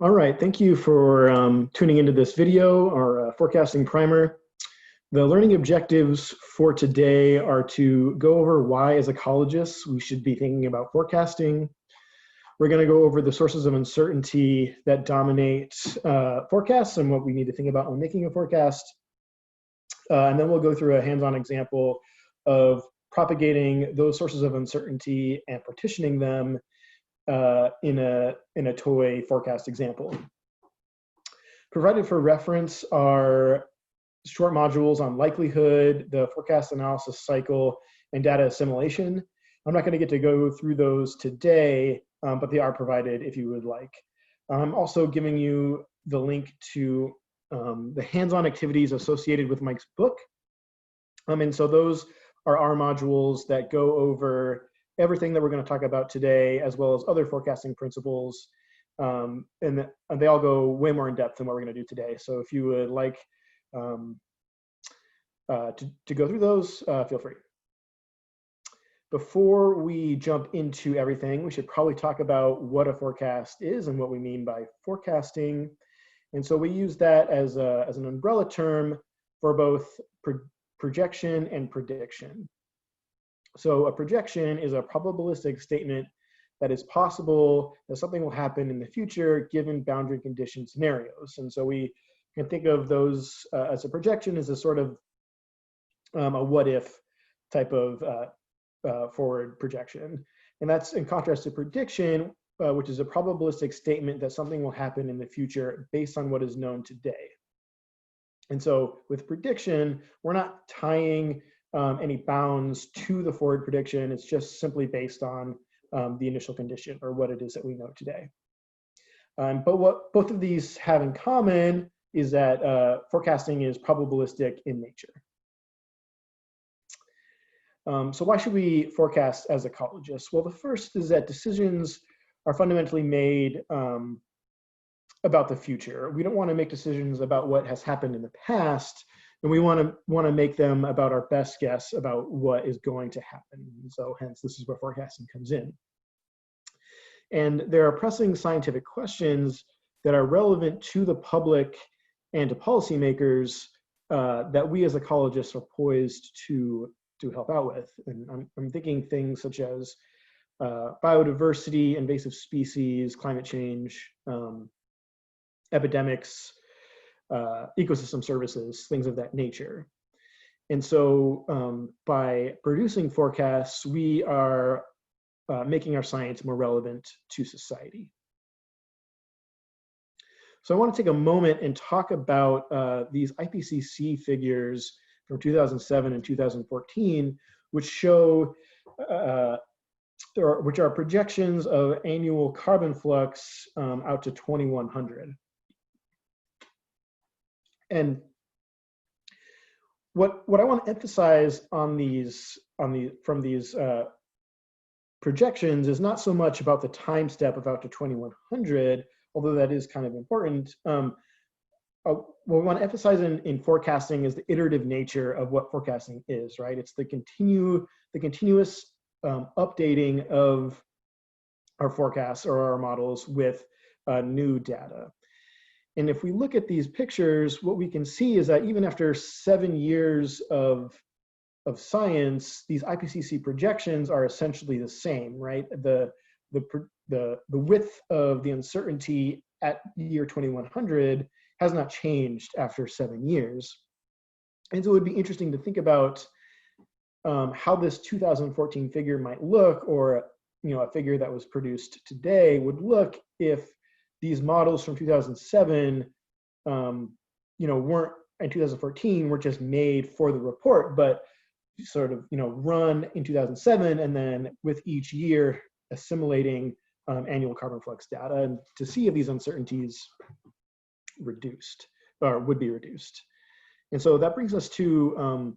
All right, thank you for tuning into this video, our forecasting primer. The learning objectives for today are to go over why, as ecologists, we should be thinking about forecasting. We're going to go over the sources of uncertainty that dominate forecasts and what we need to think about when making a forecast. And then we'll go through a hands-on example of propagating those sources of uncertainty and partitioning them in a toy forecast example. Provided for reference are short modules on likelihood, the forecast analysis cycle, and data assimilation. I'm not going to get to go through those today, but they are provided if you would like. I'm also giving you the link to the hands-on activities associated with Mike's book. And so those are our modules that go over everything that we're going to talk about today, as well as other forecasting principles. And they all go way more in depth than what we're going to do today. So if you would like to go through those, feel free. Before we jump into everything, we should probably talk about what a forecast is and what we mean by forecasting. And so we use that as an umbrella term for both projection and prediction. So a projection is a probabilistic statement that is possible that something will happen in the future given boundary condition scenarios. And so we can think of those as a projection as a sort of a what if type of forward projection. And that's in contrast to prediction, which is a probabilistic statement that something will happen in the future based on what is known today. And so with prediction, we're not tying any bounds to the forward prediction. It's just simply based on the initial condition or what it is that we know today. But what both of these have in common is that forecasting is probabilistic in nature. So why should we forecast as ecologists? Well, the first is that decisions are fundamentally made about the future. We don't want to make decisions about what has happened in the past, and we want to make them about our best guess about what is going to happen. So hence, this is where forecasting comes in. And there are pressing scientific questions that are relevant to the public and to policymakers that we as ecologists are poised to help out with. And I'm thinking things such as biodiversity, invasive species, climate change, epidemics, ecosystem services, things of that nature. And so by producing forecasts, we are making our science more relevant to society. So I want to take a moment and talk about these IPCC figures from 2007 and 2014, which show, which are projections of annual carbon flux out to 2100. And what I want to emphasize on from these projections is not so much about the time step of out to 2100, although that is kind of important. What we want to emphasize in forecasting is the iterative nature of what forecasting is, right? It's the continuous updating of our forecasts or our models with new data. And if we look at these pictures, what we can see is that even after 7 years of science, these IPCC projections are essentially the same, right? The width of the uncertainty at year 2100 has not changed after 7 years. And so it would be interesting to think about how this 2014 figure might look, or a figure that was produced today would look if these models from 2007, weren't in 2014, were just made for the report, but sort of, run in 2007, and then with each year assimilating annual carbon flux data, and to see if these uncertainties reduced or would be reduced. And so that brings us to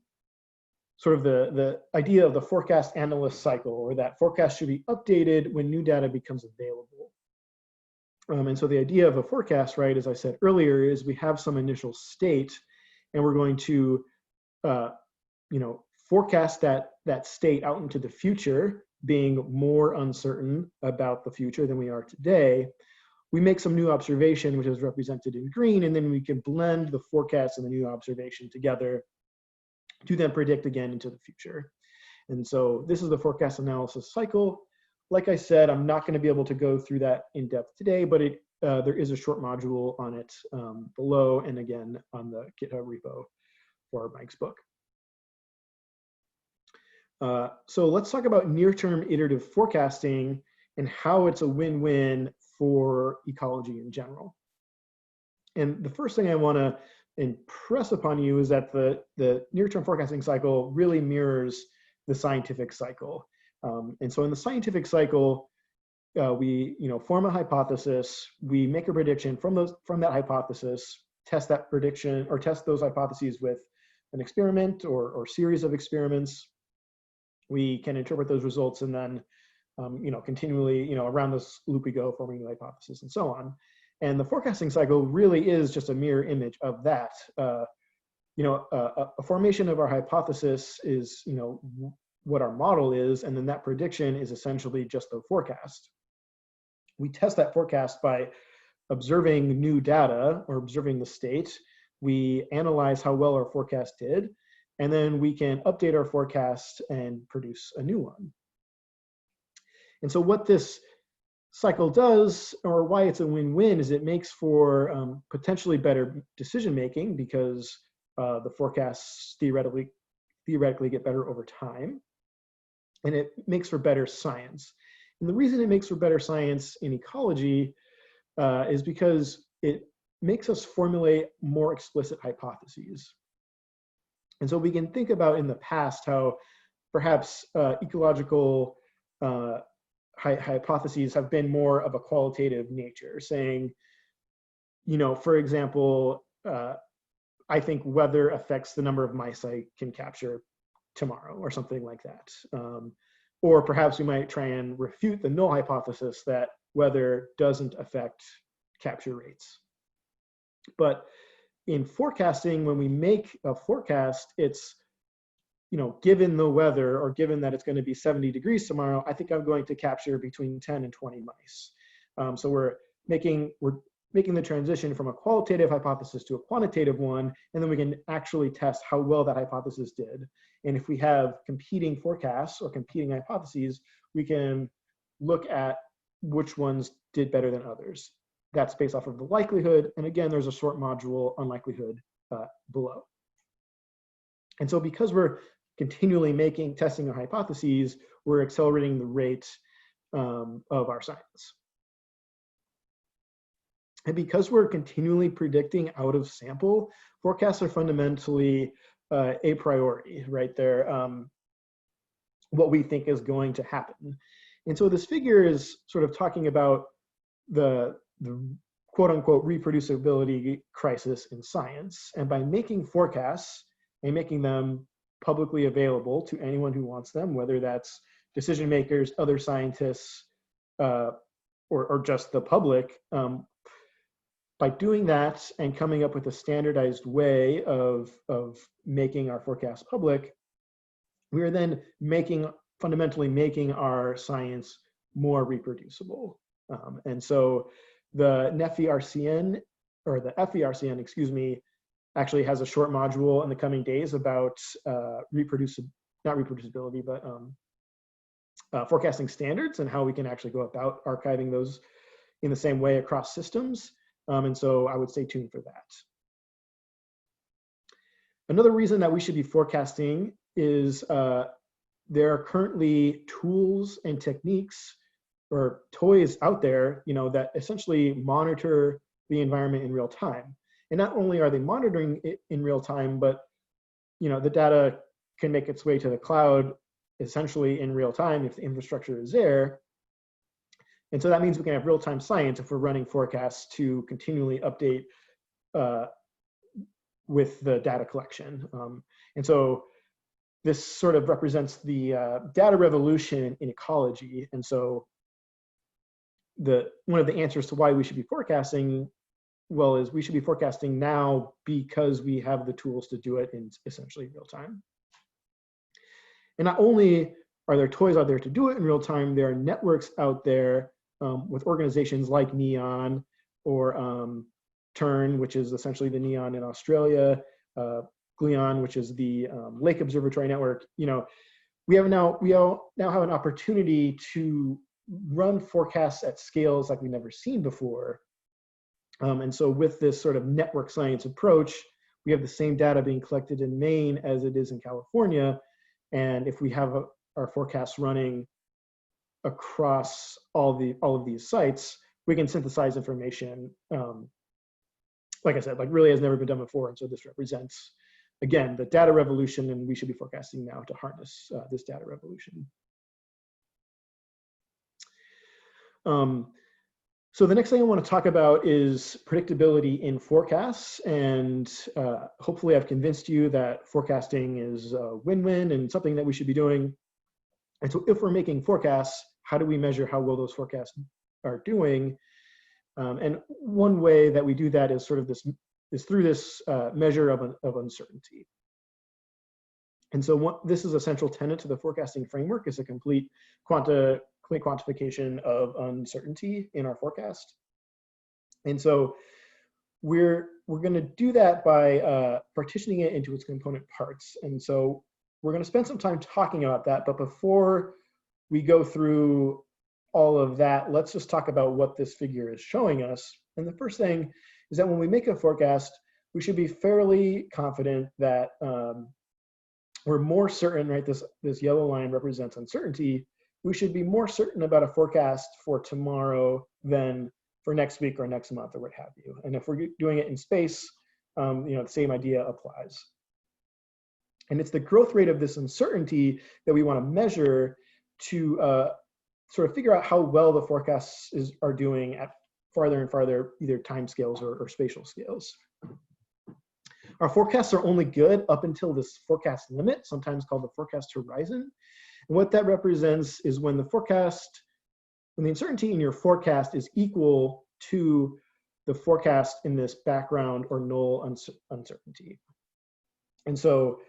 sort of the idea of the forecast analyst cycle, or that forecast should be updated when new data becomes available. And so the idea of a forecast, right, as I said earlier, is we have some initial state, and we're going to, forecast that state out into the future, being more uncertain about the future than we are today, we make some new observation, which is represented in green, and then we can blend the forecast and the new observation together to then predict again into the future. And so this is the forecast analysis cycle. Like I said, I'm not going to be able to go through that in depth today, but there is a short module on it below, and again on the GitHub repo for Mike's book. So let's talk about near-term iterative forecasting and how it's a win-win for ecology in general. And the first thing I want to impress upon you is that the near-term forecasting cycle really mirrors the scientific cycle. And so in the scientific cycle, we form a hypothesis, we make a prediction from that hypothesis, test that prediction or test those hypotheses with an experiment or series of experiments. We can interpret those results, and then continually around this loop we go, forming the hypothesis and so on. And the forecasting cycle really is just a mirror image of that. A formation of our hypothesis is what our model is, and then that prediction is essentially just the forecast. We test that forecast by observing new data or observing the state. We analyze how well our forecast did, and then we can update our forecast and produce a new one. And so what this cycle does, or why it's a win-win, is it makes for potentially better decision-making, because the forecasts theoretically get better over time. And it makes for better science. And the reason it makes for better science in ecology is because it makes us formulate more explicit hypotheses. And so we can think about in the past how perhaps ecological hypotheses have been more of a qualitative nature, saying, for example, I think weather affects the number of mice I can capture tomorrow, or something like that. Or perhaps we might try and refute the null hypothesis that weather doesn't affect capture rates. But in forecasting, when we make a forecast, it's, given the weather, or given that it's going to be 70 degrees tomorrow, I think I'm going to capture between 10 and 20 mice. So we're making the transition from a qualitative hypothesis to a quantitative one, and then we can actually test how well that hypothesis did. And if we have competing forecasts or competing hypotheses, we can look at which ones did better than others. That's based off of the likelihood. And again, there's a short module on likelihood below. And so because we're continually testing our hypotheses, we're accelerating the rate of our science. And because we're continually predicting out of sample, forecasts are fundamentally a priority, right? They're what we think is going to happen. And so this figure is sort of talking about the quote unquote reproducibility crisis in science. And by making forecasts and making them publicly available to anyone who wants them, whether that's decision makers, other scientists, or just the public, by doing that and coming up with a standardized way of making our forecast public, we are then fundamentally making our science more reproducible. And so the NEFI-RCN, or the FERCN, excuse me, actually has a short module in the coming days about reproducibility, but forecasting standards and how we can actually go about archiving those in the same way across systems. And so I would stay tuned for that. Another reason that we should be forecasting is there are currently tools and techniques or toys out there, that essentially monitor the environment in real time. And not only are they monitoring it in real time, but the data can make its way to the cloud essentially in real time if the infrastructure is there. And so that means we can have real-time science if we're running forecasts to continually update with the data collection. And so this sort of represents the data revolution in ecology. And so one of the answers to why we should be forecasting, is we should be forecasting now because we have the tools to do it in essentially real time. And not only are there toys out there to do it in real time, there are networks out there with organizations like NEON or TERN, which is essentially the NEON in Australia, GLEON, which is the Lake Observatory Network. We all now have an opportunity to run forecasts at scales like we've never seen before. And so with this sort of network science approach, we have the same data being collected in Maine as it is in California. And if we have our forecasts running across all of these sites, we can synthesize information, like I said, like really has never been done before. And so this represents, again, the data revolution, and we should be forecasting now to harness this data revolution. So the next thing I want to talk about is predictability in forecasts, and hopefully I've convinced you that forecasting is a win-win and something that we should be doing. And so if we're making forecasts, how do we measure how well those forecasts are doing? And one way that we do that is sort of through this measure of uncertainty. And so this is a central tenet to the forecasting framework, is a complete quantification of uncertainty in our forecast. And so we're going to do that by partitioning it into its component parts. And so we're going to spend some time talking about that, but before we go through all of that, let's just talk about what this figure is showing us. And the first thing is that when we make a forecast, we should be fairly confident that we're more certain, right? This yellow line represents uncertainty. We should be more certain about a forecast for tomorrow than for next week or next month or what have you. And if we're doing it in space, the same idea applies. And it's the growth rate of this uncertainty that we want to measure to sort of figure out how well the forecasts are doing at farther and farther, either time scales or spatial scales. Our forecasts are only good up until this forecast limit, sometimes called the forecast horizon. And what that represents is when the uncertainty in your forecast is equal to the forecast in this background or null uncertainty. And so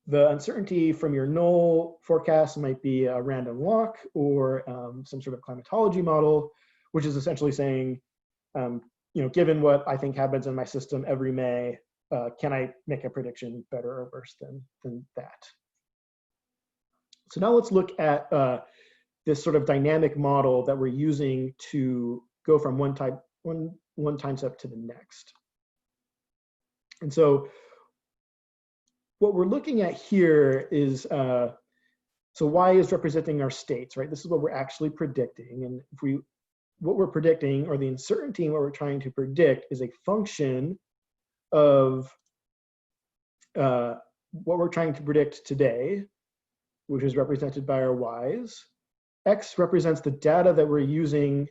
the uncertainty from your null forecast might be a random walk or some sort of climatology model, which is essentially saying, given what I think happens in my system every May, can I make a prediction better or worse than that? So now let's look at this sort of dynamic model that we're using to go from one time step to the next. And so what we're looking at here is, so Y is representing our states, right? This is what we're actually predicting. And what we're predicting, or the uncertainty in what we're trying to predict, is a function of what we're trying to predict today, which is represented by our Ys. X represents the data that we're using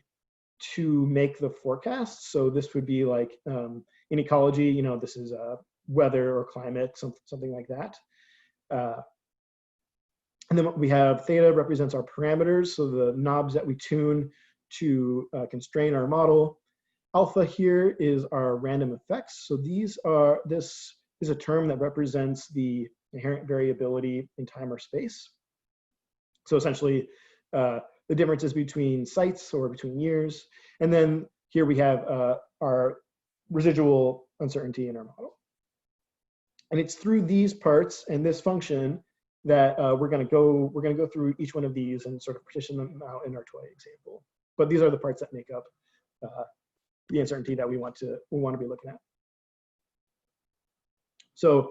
to make the forecast. So this would be like in ecology, this is weather or climate, something like that. And then we have theta represents our parameters, so the knobs that we tune to constrain our model. Alpha here is our random effects. So this is a term that represents the inherent variability in time or space. So essentially, the differences between sites or between years. And then here we have our residual uncertainty in our model. And it's through these parts and this function that we're going to go through each one of these and sort of partition them out in our toy example. But these are the parts that make up the uncertainty that we want to be looking at. So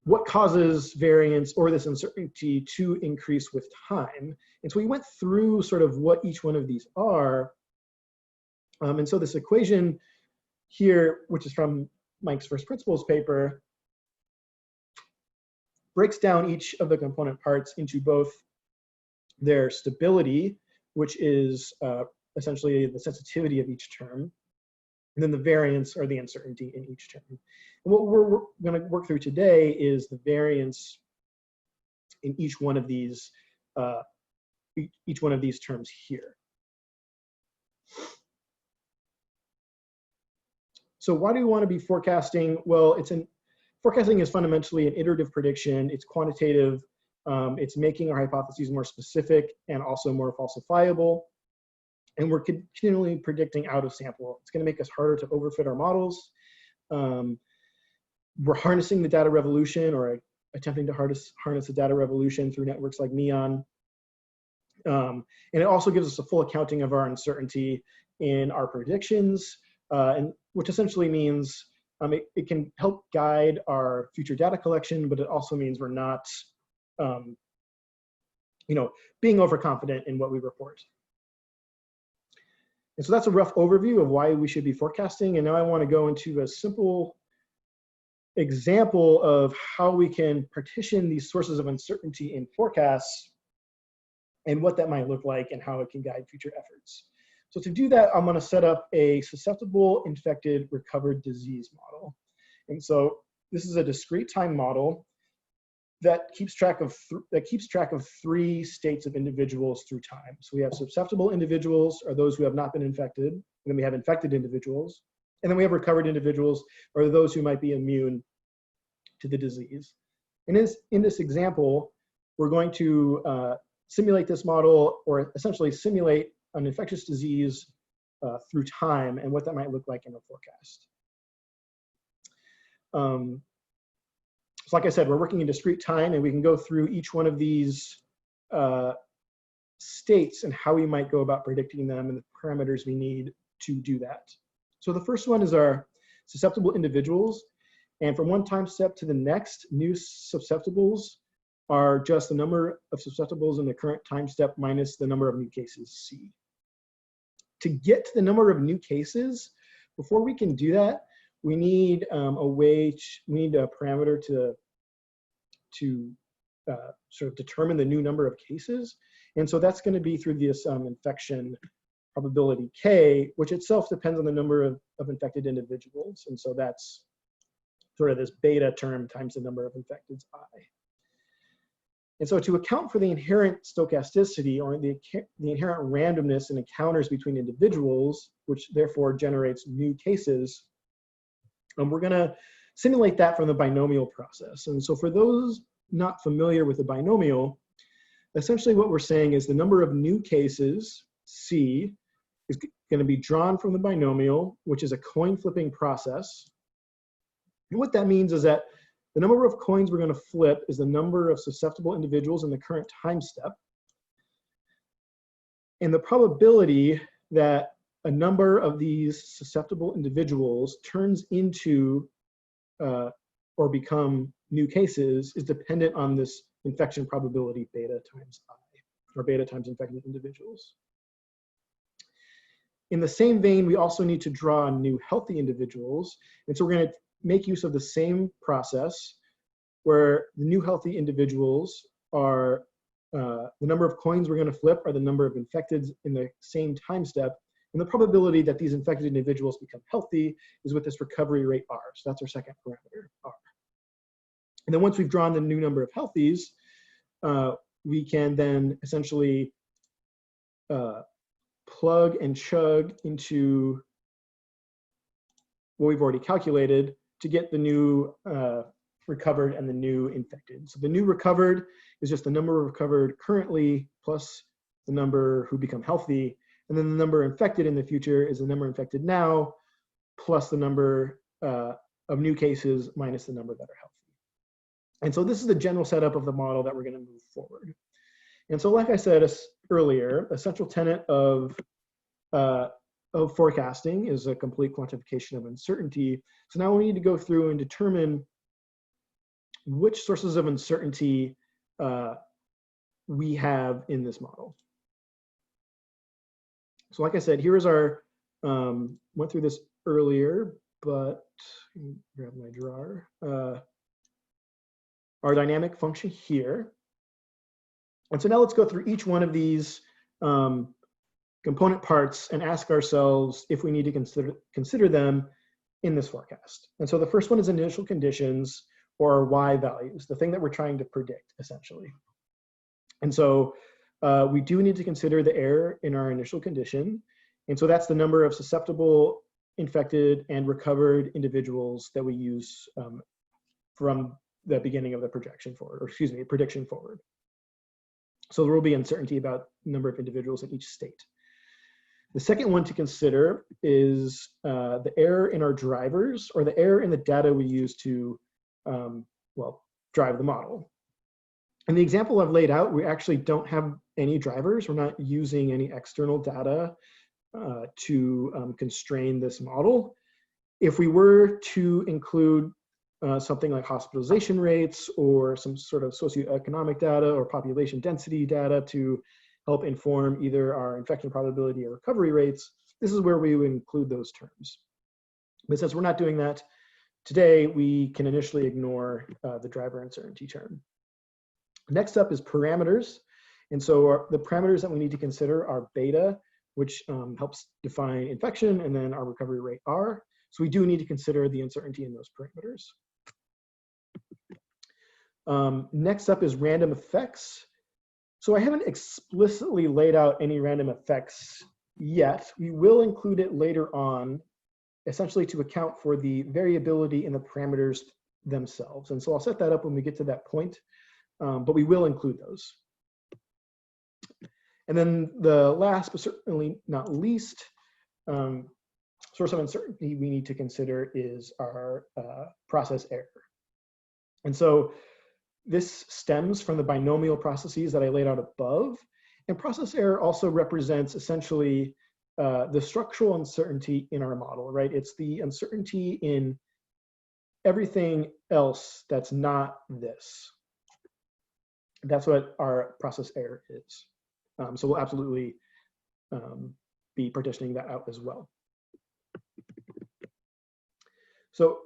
what causes variance or this uncertainty to increase with time? And so we went through sort of what each one of these are. And so this equation here, which is from Mike's first principles paper, breaks down each of the component parts into both their stability, which is essentially the sensitivity of each term, and then the variance or the uncertainty in each term. And what we're going to work through today is the variance in each one of these terms here. So why do we want to be forecasting? Well, forecasting is fundamentally an iterative prediction. It's And we're continually predicting out of sample. It's going to make us harder to overfit our models. We're harnessing the data revolution, or attempting to harness the data revolution through networks like Neon. And it also gives us a full accounting of our uncertainty in our predictions, and which essentially means it can help guide our future data collection, but it also means we're not being overconfident in what we report. And so that's a rough overview of why we should be forecasting. And now I want to go into a simple example of how we can partition these sources of uncertainty in forecasts and what that might look like and how it can guide future efforts. So to do that, I'm going to set up a susceptible, infected, recovered disease model. And so this is a discrete time model that keeps track of three states of individuals through time. So we have susceptible individuals, or those who have not been infected, and then we have infected individuals, and then we have recovered individuals, or those who might be immune to the disease. And in this example, we're going to simulate this model, or essentially simulate an infectious disease through time and what that might look like in a forecast. So like I said, we're working in discrete time, and we can go through each one of these states and how we might go about predicting them and the parameters we need to do that. So the first one is our susceptible individuals. And from one time step to the next, new susceptibles are just the number of susceptibles in the current time step minus the number of new cases, C. To get to the number of new cases, before we can do that, we need we need a parameter to sort of determine the new number of cases. And so that's going to be through this infection probability K, which itself depends on the number of infected individuals. And so that's sort of this beta term times the number of infecteds I. And so to account for the inherent stochasticity, or the inherent randomness in encounters between individuals, which therefore generates new cases, we're going to simulate that from the binomial process. And so for those not familiar with the binomial, essentially what we're saying is the number of new cases, C, is going to be drawn from the binomial, which is a coin flipping process. And what that means is that the number of coins we're going to flip is the number of susceptible individuals in the current time step. And the probability that a number of these susceptible individuals turns into or become new cases is dependent on this infection probability beta times I, or beta times infected individuals. In the same vein, we also need to draw new healthy individuals. And so we're going to make use of the same process where the new healthy individuals are, the number of coins we're going to flip are the number of infected in the same time step. And the probability that these infected individuals become healthy is with this recovery rate R. So that's our second parameter, R. And then once we've drawn the new number of healthies, we can then essentially plug and chug into what we've already calculated to get the new recovered and the new infected. So the new recovered is just the number recovered currently plus the number who become healthy. And then the number infected in the future is the number infected now plus the number of new cases minus the number that are healthy. And so this is the general setup of the model that we're going to move forward. And so like I said earlier, a central tenet of forecasting is a complete quantification of uncertainty. So now we need to go through and determine which sources of uncertainty we have in this model. So like I said, here is our, went through this earlier, but let me grab my drawer. Our dynamic function here. And so now let's go through each one of these component parts and ask ourselves if we need to consider them in this forecast. And so the first one is initial conditions, or Y values, the thing that we're trying to predict, essentially. And so we do need to consider the error in our initial condition. And so that's the number of susceptible, infected, and recovered individuals that we use from the beginning of the projection forward, or excuse me, prediction forward. So there will be uncertainty about the number of individuals in each state. The second one to consider is the error in our drivers, or the error in the data we use to, well, drive the model. In the example I've laid out, we actually don't have any drivers. We're not using any external data to constrain this model. If we were to include something like hospitalization rates or some sort of socioeconomic data or population density data to help inform either our infection probability or recovery rates, this is where we would include those terms. But since we're not doing that today, we can initially ignore the driver uncertainty term. Next up is parameters. And so the parameters that we need to consider are beta, which helps define infection, and then our recovery rate R. So we do need to consider the uncertainty in those parameters. Next up is random effects. So I haven't explicitly laid out any random effects yet. We will include it later on, essentially to account for the variability in the parameters themselves. And so I'll set that up when we get to that point, but we will include those. And then the last, but certainly not least, source of uncertainty we need to consider is our process error. And so this stems from the binomial processes that I laid out above. And process error also represents essentially the structural uncertainty in our model, right? It's the uncertainty in everything else that's not this. That's what our process error is. So we'll absolutely be partitioning that out as well. So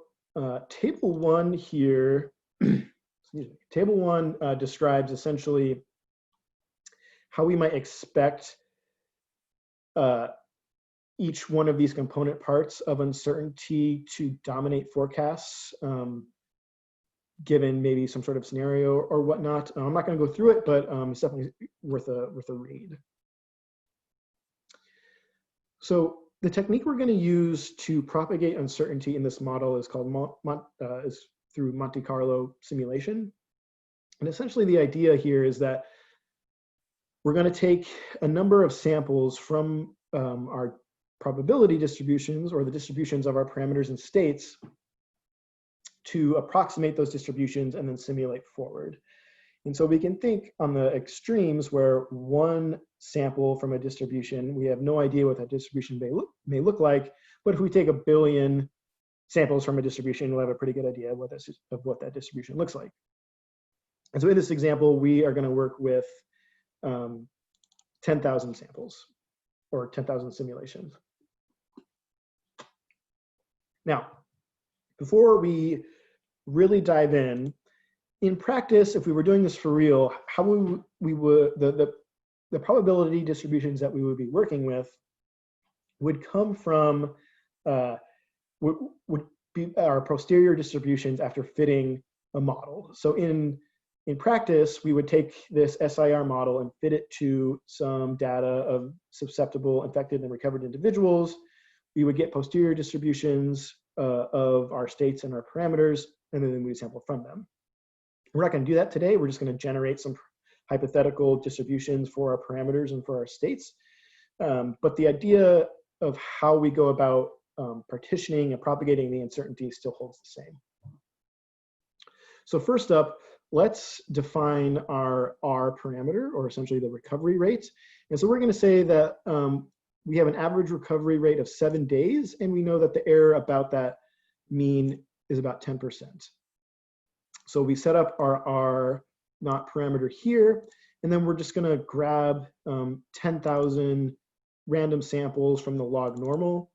table 1 here, excuse me, table 1 describes essentially how we might expect each one of these component parts of uncertainty to dominate forecasts, given maybe some sort of scenario or whatnot. I'm not going to go through it, but it's definitely worth a read. So the technique we're going to use to propagate uncertainty in this model is called through Monte Carlo simulation. And essentially the idea here is that we're going to take a number of samples from our probability distributions, or the distributions of our parameters and states, to approximate those distributions and then simulate forward. And so we can think on the extremes where one sample from a distribution, we have no idea what that distribution may look like, but if we take 1 billion samples from a distribution, we'll have a pretty good idea of what that distribution looks like. And so in this example, we are going to work with 10,000 samples, or 10,000 simulations. Now, before we really dive in practice, if we were doing this for real, how we would the probability distributions that we would be working with would come from would be our posterior distributions after fitting a model. So in practice, we would take this SIR model and fit it to some data of susceptible, infected, and recovered individuals. We would get posterior distributions of our states and our parameters, and then we would sample from them. We're not going to do that today. We're just going to generate some hypothetical distributions for our parameters and for our states. But the idea of how we go about partitioning and propagating the uncertainty still holds the same. So first up, let's define our R parameter, or essentially the recovery rate. And so we're going to say that we have an average recovery rate of 7 days, and we know that the error about that mean is about 10%. So we set up our R naught parameter here, and then we're just going to grab 10,000 random samples from the log normal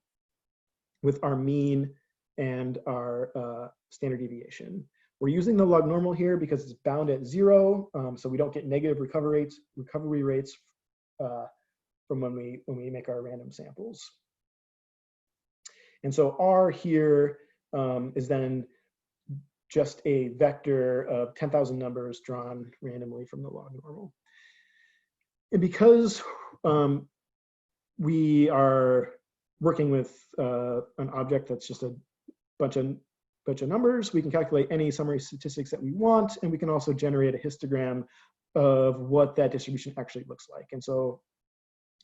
with our mean and our standard deviation. We're using the log normal here because it's bound at 0, so we don't get negative recovery rates from when we make our random samples. And so R here is then just a vector of 10,000 numbers drawn randomly from the log normal. And because we are working with an object that's just a bunch of numbers, we can calculate any summary statistics that we want, and we can also generate a histogram of what that distribution actually looks like. And so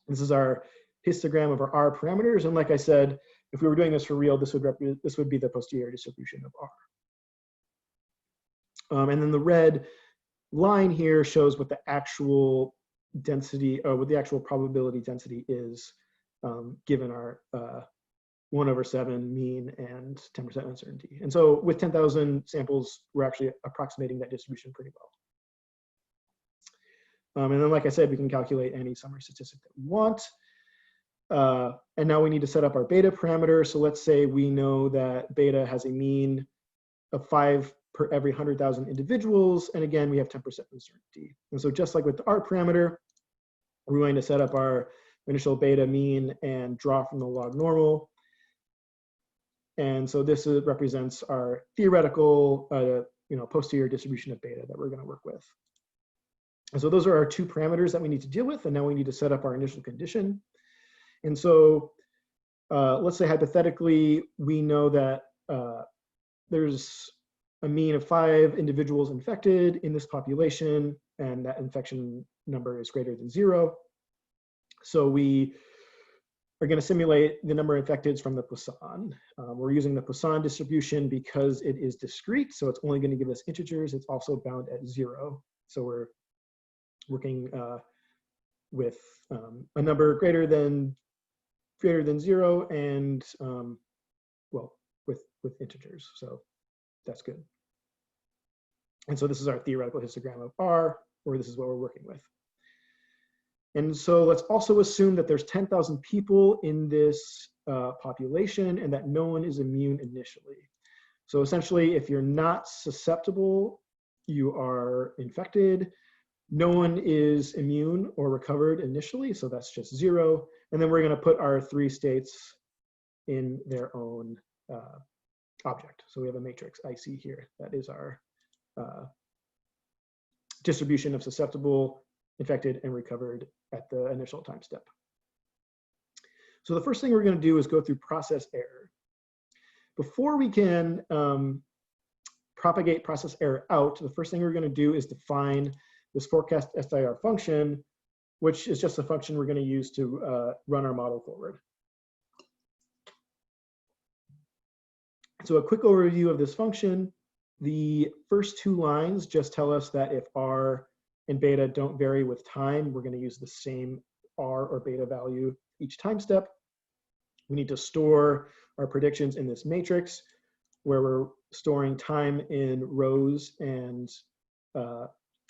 this is our histogram of our R parameters. And like I said, if we were doing this for real, this would be the posterior distribution of R. And then the red line here shows what the actual density, or what the actual probability density is, given our 1/7 mean and 10% uncertainty. And so with 10,000 samples, we're actually approximating that distribution pretty well. And then, like I said, we can calculate any summary statistic that we want. And now we need to set up our beta parameter. So let's say we know that beta has a mean of 5 per every 100,000 individuals. And again, we have 10% uncertainty. And so just like with the R parameter, we're going to set up our initial beta mean and draw from the log normal. And so this represents our theoretical posterior distribution of beta that we're going to work with. And so those are our two parameters that we need to deal with. And now we need to set up our initial condition. And so let's say hypothetically, we know that there's a mean of 5 individuals infected in this population, and that infection number is greater than 0. So we are going to simulate the number of infecteds from the Poisson. We're using the Poisson distribution because it is discrete, so it's only going to give us integers. It's also bound at 0. So we're working with a number greater than 0 and well, with integers. So that's good. And so this is our theoretical histogram of R, or this is what we're working with. And so let's also assume that there's 10,000 people in this population and that no one is immune initially. So essentially, if you're not susceptible, you are infected. No one is immune or recovered initially, so that's just 0. And then we're going to put our 3 states in their own object. So we have a matrix IC here. That is our distribution of susceptible, infected, and recovered at the initial time step. So the first thing we're going to do is go through process error. Before we can propagate process error out, the first thing we're going to do is define this forecast SIR function, which is just a function we're going to use to run our model forward. So a quick overview of this function. The first 2 lines just tell us that if R and beta don't vary with time, we're going to use the same R or beta value each time step. We need to store our predictions in this matrix where we're storing time in rows and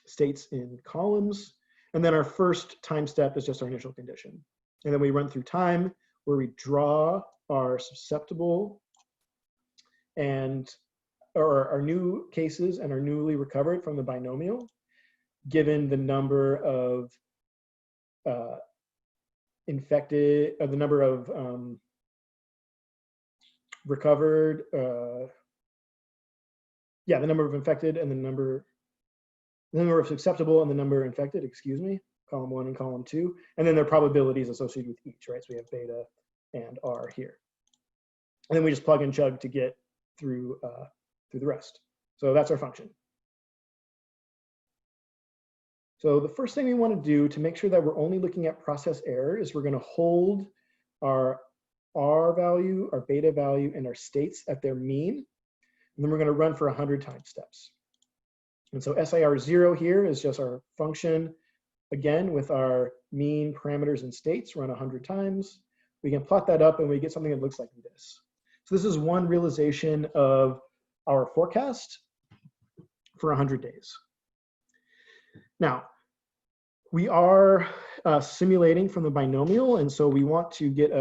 states in columns. And then our first time step is just our initial condition. And then we run through time where we draw our susceptible and or our new cases and our newly recovered from the binomial, given the number of infected, or the number of recovered, the number of infected and the number of susceptible and the number infected, excuse me, column 1 and column 2, and then their probabilities associated with each, right? So we have beta and R here. And then we just plug and chug to get through the rest. So that's our function. So the first thing we want to do to make sure that we're only looking at process error is we're going to hold our R value, our beta value, and our states at their mean. And then we're going to run for 100 time steps. And so SIR 0 here is just our function, again, with our mean, parameters, and states run 100 times. We can plot that up and we get something that looks like this. So this is one realization of our forecast for 100 days. Now, we are simulating from the binomial, and so we want to get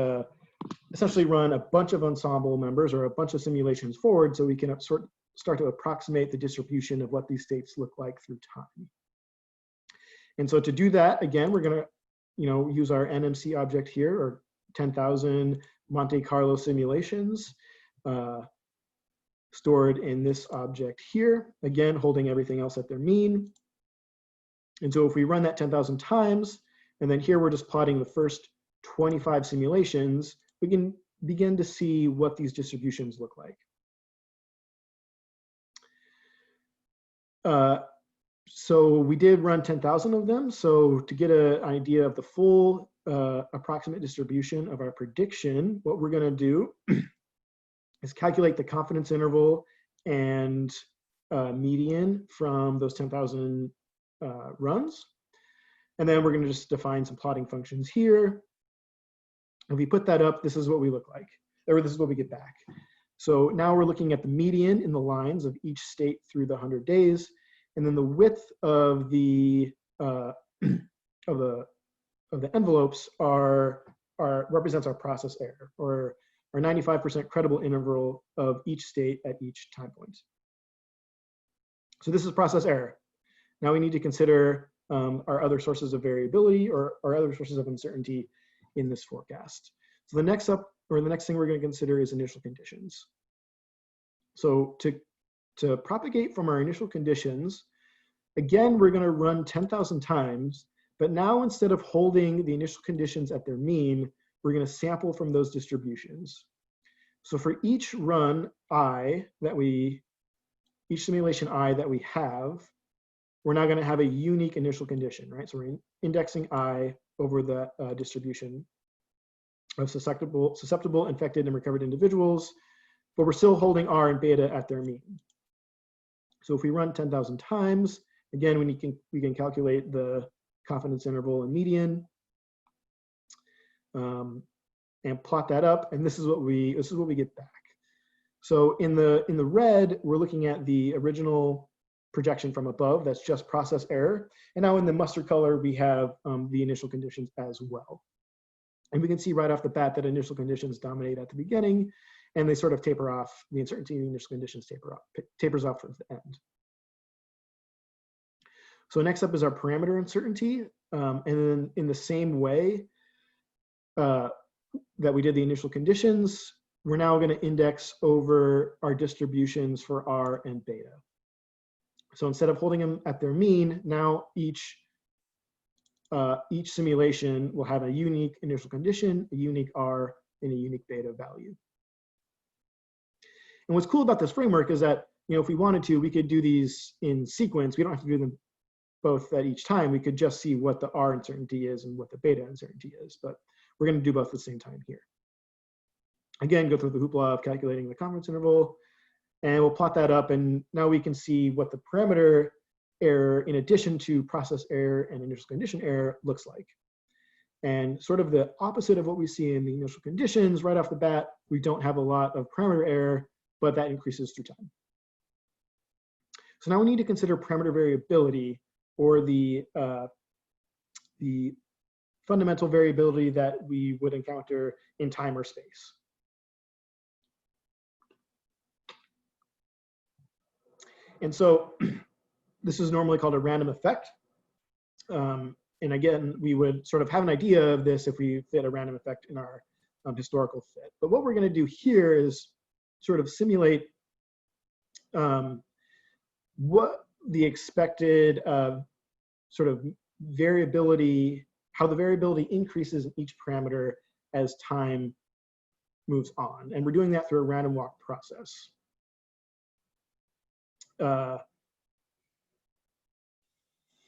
essentially run a bunch of ensemble members or a bunch of simulations forward so we can start to approximate the distribution of what these states look like through time. And so to do that, again, we're going to use our NMC object here, or 10,000 Monte Carlo simulations stored in this object here, again, holding everything else at their mean. And so if we run that 10,000 times, and then here we're just plotting the first 25 simulations, we can begin to see what these distributions look like. So we did run 10,000 of them. So to get an idea of the full approximate distribution of our prediction, what we're going to do is calculate the confidence interval and median from those 10,000 runs. And then we're going to just define some plotting functions here. If we put that up, this is what we look like, or this is what we get back. So now we're looking at the median in the lines of each state through the 100 days, and then the width of the envelopes represents our process error, or our 95% credible interval of each state at each time point. So this is process error. Now we need to consider our other sources of variability or our other sources of uncertainty in this forecast. So the next thing we're going to consider is initial conditions. So to propagate from our initial conditions, again, we're going to run 10,000 times, but now instead of holding the initial conditions at their mean, we're going to sample from those distributions. So for each run each simulation I that we have, we're now going to have a unique initial condition, right? So we're indexing I over the distribution of susceptible, infected, and recovered individuals, but we're still holding R and beta at their mean. So if we run 10,000 times, again, we can calculate the confidence interval and median, and plot that up, and this is what we get back. So in the red, we're looking at the original projection from above. That's just process error. And now in the mustard color, we have the initial conditions as well. And we can see right off the bat that initial conditions dominate at the beginning, and they sort of taper off. The uncertainty of the initial conditions tapers off towards the end. So next up is our parameter uncertainty. And then in the same way that we did the initial conditions, we're now going to index over our distributions for R and beta. So instead of holding them at their mean, now each simulation will have a unique initial condition, a unique R, and a unique beta value. And what's cool about this framework is that, if we wanted to, we could do these in sequence. We don't have to do them both at each time. We could just see what the R uncertainty is and what the beta uncertainty is, but we're going to do both at the same time here. Again, go through the hoopla of calculating the confidence interval, and we'll plot that up, and now we can see what the parameter error, in addition to process error and initial condition error, looks like. And sort of the opposite of what we see in the initial conditions, right off the bat, we don't have a lot of parameter error, but that increases through time. So now we need to consider parameter variability, or the fundamental variability that we would encounter in time or space. And so this is normally called a random effect. And again, we would sort of have an idea of this if we fit a random effect in our historical fit. But what we're going to do here is sort of simulate what the expected sort of variability, how the variability increases in each parameter as time moves on. And we're doing that through a random walk process.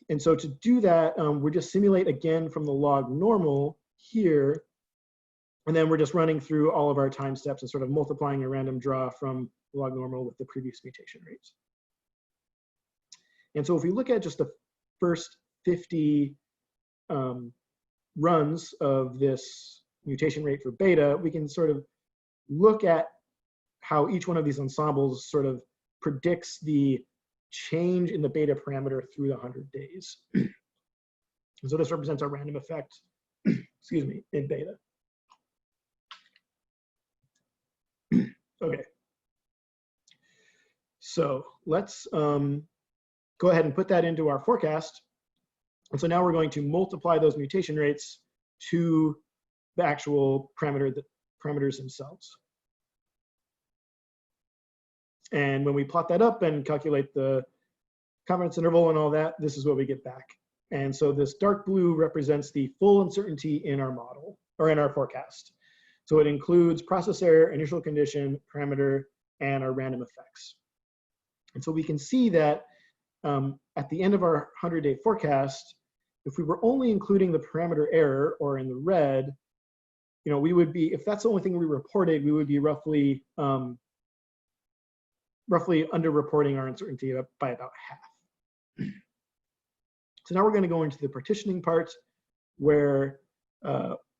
And so to do that, we just simulate again from the log normal here, and then we're just running through all of our time steps and sort of multiplying a random draw from log normal with the previous mutation rates. And so if we look at just the first 50 runs of this mutation rate for beta, we can sort of look at how each one of these ensembles sort of predicts the change in the beta parameter through the 100 days. And so this represents our random effect, excuse me, in beta. Okay. So let's go ahead and put that into our forecast. And so now we're going to multiply those mutation rates to the actual parameters themselves. And when we plot that up and calculate the confidence interval and all that, this is what we get back. And so this dark blue represents the full uncertainty in our model, or in our forecast. So it includes process error, initial condition, parameter, and our random effects. And so we can see that at the end of our 100-day forecast, if we were only including the parameter error, or in the red, you know, we would be, if that's the only thing we reported, we would be roughly underreporting our uncertainty by about half. So now we're going to go into the partitioning part, where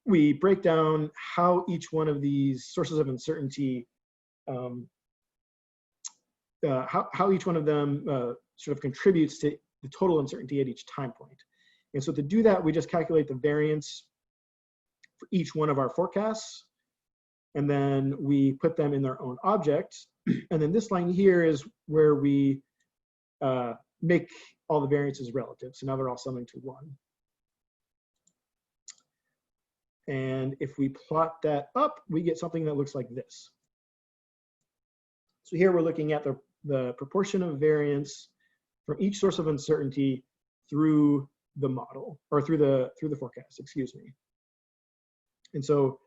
we break down how each one of these sources of uncertainty, how each one of them sort of contributes to the total uncertainty at each time point. And so to do that, we just calculate the variance for each one of our forecasts, and then we put them in their own object. And then this line here is where we make all the variances relative. So now they're all summing to 1. And if we plot that up, we get something that looks like this. So here we're looking at the proportion of variance from each source of uncertainty through the model, or through the forecast, excuse me. And so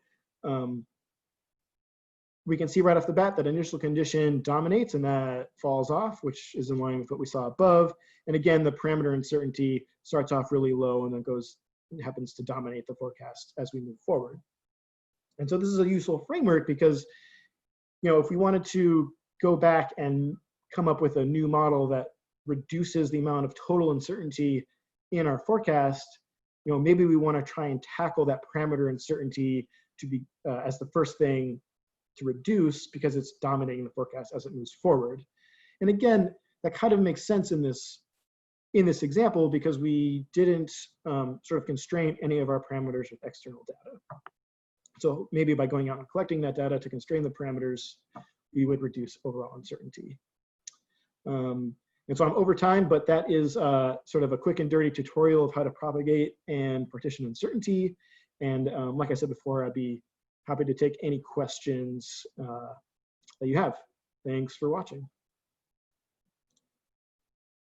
we can see right off the bat that initial condition dominates and that falls off, which is in line with what we saw above. And again, the parameter uncertainty starts off really low and then happens to dominate the forecast as we move forward. And so this is a useful framework because, you know, if we wanted to go back and come up with a new model that reduces the amount of total uncertainty in our forecast, you know, maybe we want to try and tackle that parameter uncertainty to be as the first thing to reduce, because it's dominating the forecast as it moves forward. And again, that kind of makes sense in this example, because we didn't sort of constrain any of our parameters with external data. So maybe by going out and collecting that data to constrain the parameters, we would reduce overall uncertainty. And so I'm over time, but that is sort of a quick and dirty tutorial of how to propagate and partition uncertainty. And like I said before, I'd be happy to take any questions that you have. Thanks for watching.